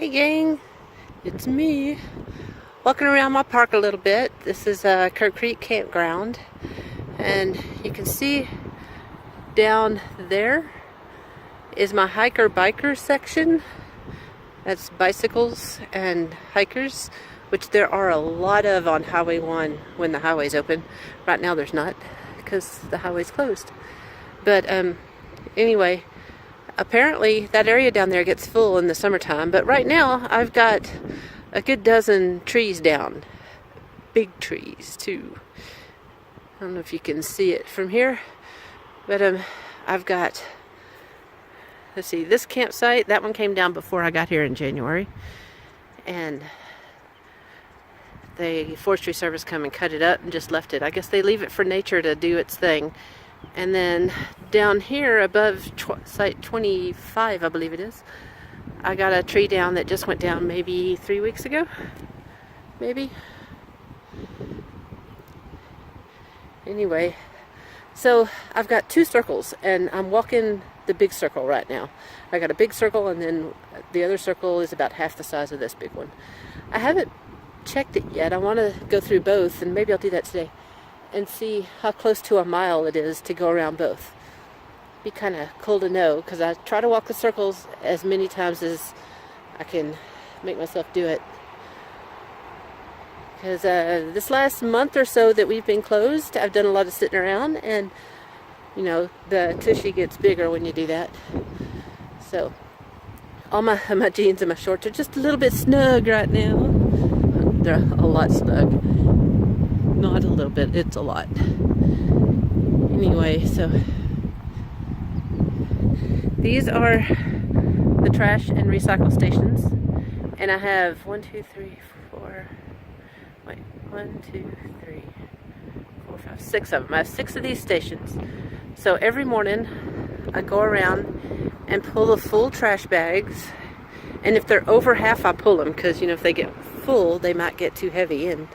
Hey gang, it's me. Walking around my park a little bit. This is Kirk Creek Campground, and you can see down there is my hiker-biker section. That's bicycles and hikers, which there are a lot of on Highway 1 when the highway's open. Right now there's not, because the highway's closed. But anyway, apparently that area down there gets full in the summertime, but right now I've got a good dozen trees down. Big trees too. I don't know if you can see it from here, but I've got, let's see, this campsite, that one came down before I got here in January, and the Forestry Service come and cut it up and just left it. I guess they leave it for nature to do its thing. And then down here above site 25, I believe it is, I got a tree down that just went down maybe 3 weeks ago. Maybe. Anyway, so I've got two circles and I'm walking the big circle right now. I got a big circle and then the other circle is about half the size of this big one. I haven't checked it yet. I want to go through both, and maybe I'll do that today and see how close to a mile it is to go around both. Be kind of cool to know, because I try to walk the circles as many times as I can make myself do it. Because this last month or so that we've been closed, I've done a lot of sitting around, and you know, the tushy gets bigger when you do that. So all my jeans and my shorts are just a little bit snug right now. They're a lot snug. Not a little bit, it's a lot. Anyway, so these are the trash and recycle stations, and I have 1, 2, 3, 4, wait, 1, 2, 3, 4, 5, 6 of them. I have 6 of these stations. So every morning I go around and pull the full trash bags, and if they're over half I pull them, because you know, if they get full they might get too heavy, and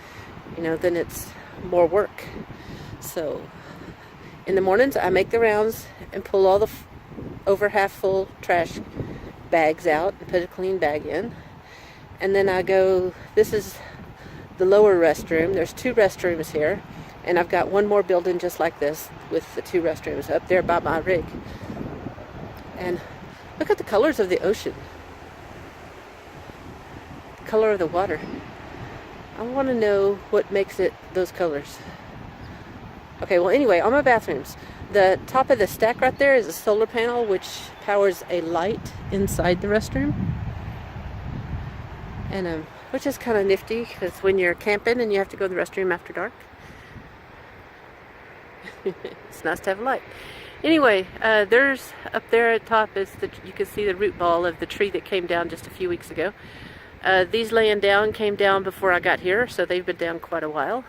you know, then it's more work. So in the mornings I make the rounds and pull all the over half full trash bags out and put a clean bag in, and then I go, this is the lower restroom. There's 2 restrooms here, and I've got one more building just like this with the 2 restrooms up there by my rig. And look at the colors of the ocean, the color of the water. I want to know what makes it those colors. Okay, well anyway, on my bathrooms, the top of the stack right there is a solar panel which powers a light inside the restroom. And which is kind of nifty, because when you're camping and you have to go to the restroom after dark, it's nice to have a light. Anyway, there's up there at top is you can see the root ball of the tree that came down just a few weeks ago. These laying down came down before I got here, so they've been down quite a while.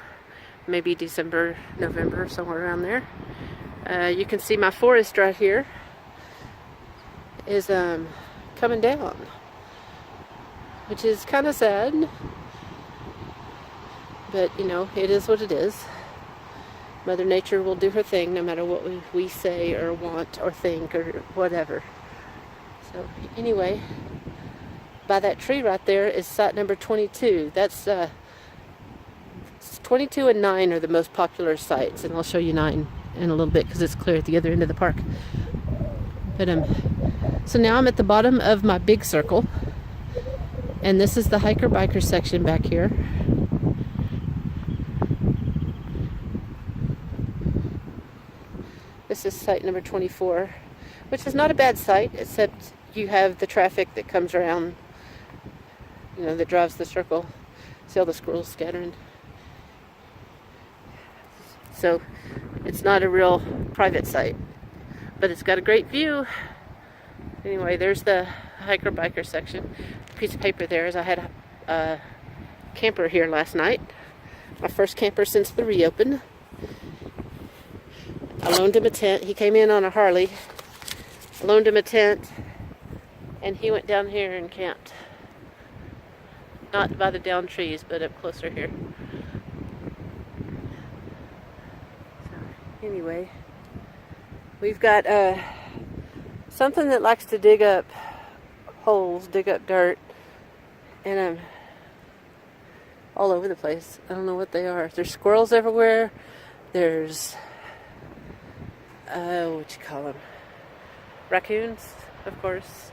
Maybe December, November, somewhere around there. You can see my forest right here is coming down, which is kind of sad. But, you know, it is what it is. Mother Nature will do her thing no matter what we say or want or think or whatever. So, anyway, by that tree right there is site number 22. That's 22 and 9 are the most popular sites, and I'll show you 9 in a little bit because it's clear at the other end of the park. But so now I'm at the bottom of my big circle, and this is the hiker-biker section back here. This is site number 24, which is not a bad site, except you have the traffic that comes around, you know, that drives the circle. See all the squirrels scattering? So it's not a real private site, but it's got a great view. Anyway, there's the hiker-biker section. A piece of paper there is I had a camper here last night. My first camper since the reopen. I loaned him a tent. He came in on a Harley. I loaned him a tent, and he went down here and camped. Not by the downed trees, but up closer here. So, anyway, we've got something that likes to dig up holes, dig up dirt, And I'm all over the place. I don't know what they are. There's squirrels everywhere. There's, what you call them? Raccoons, of course.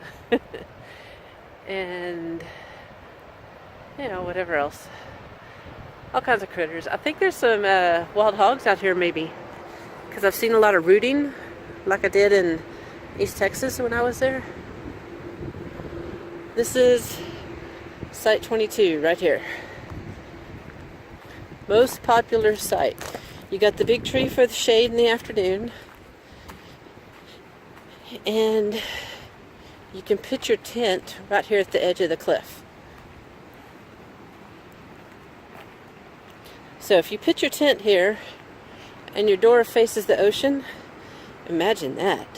And, you know, whatever else. All kinds of critters. I think there's some wild hogs out here maybe. Because I've seen a lot of rooting, like I did in East Texas when I was there. This is Site 22 right here. Most popular site. You got the big tree for the shade in the afternoon. And you can pitch your tent right here at the edge of the cliff. So if you pitch your tent here and your door faces the ocean, imagine that.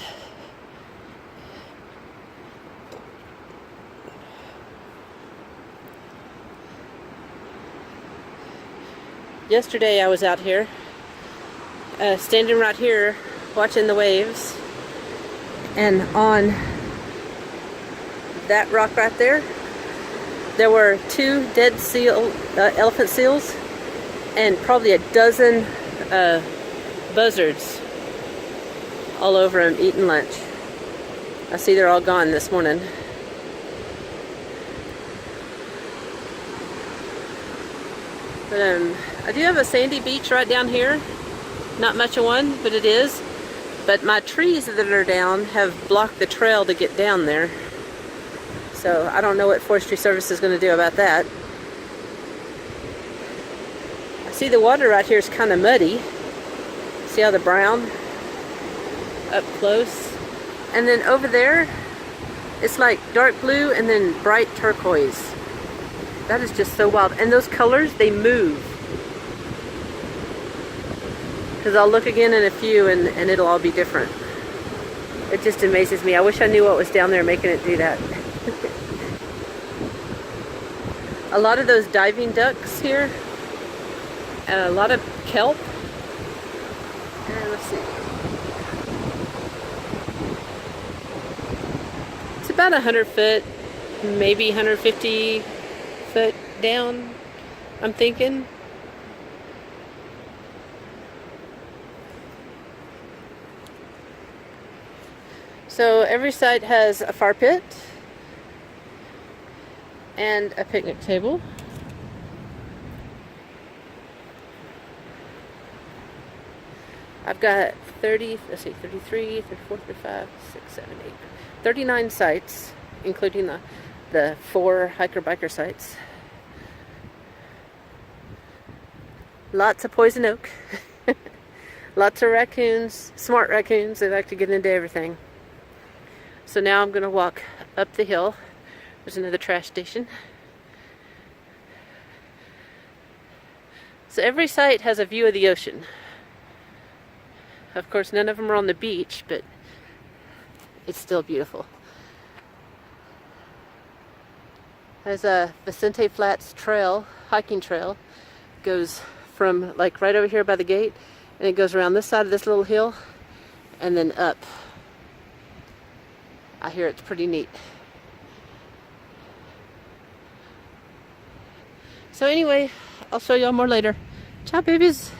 Yesterday I was out here, standing right here watching the waves, and on that rock right there, there were 2 dead elephant seals and probably a dozen buzzards all over them eating lunch. I see they're all gone this morning. But I do have a sandy beach right down here. Not much of one, but it is. But my trees that are down have blocked the trail to get down there. So I don't know what Forestry Service is going to do about that. I see the water right here is kind of muddy. See how the brown up close? And then over there, it's like dark blue and then bright turquoise. That is just so wild. And those colors, they move. Because I'll look again in a few and it'll all be different. It just amazes me. I wish I knew what was down there making it do that. A lot of those diving ducks here. A lot of kelp. And let's see. It's about 100 foot, maybe 150 foot down, I'm thinking. So every site has a fire pit and a picnic table. I've got 33, 34, 35, 6, 7, 8, 39 sites, including the 4 hiker-biker sites. Lots of poison oak. Lots of raccoons, smart raccoons. They like to get into everything. So now I'm going to walk up the hill. There's another trash station. So every site has a view of the ocean. Of course, none of them are on the beach, but it's still beautiful. There's a Vicente Flats trail, hiking trail, goes from like right over here by the gate, and it goes around this side of this little hill, and then up. I hear it's pretty neat. So anyway, I'll show y'all more later. Ciao, babies.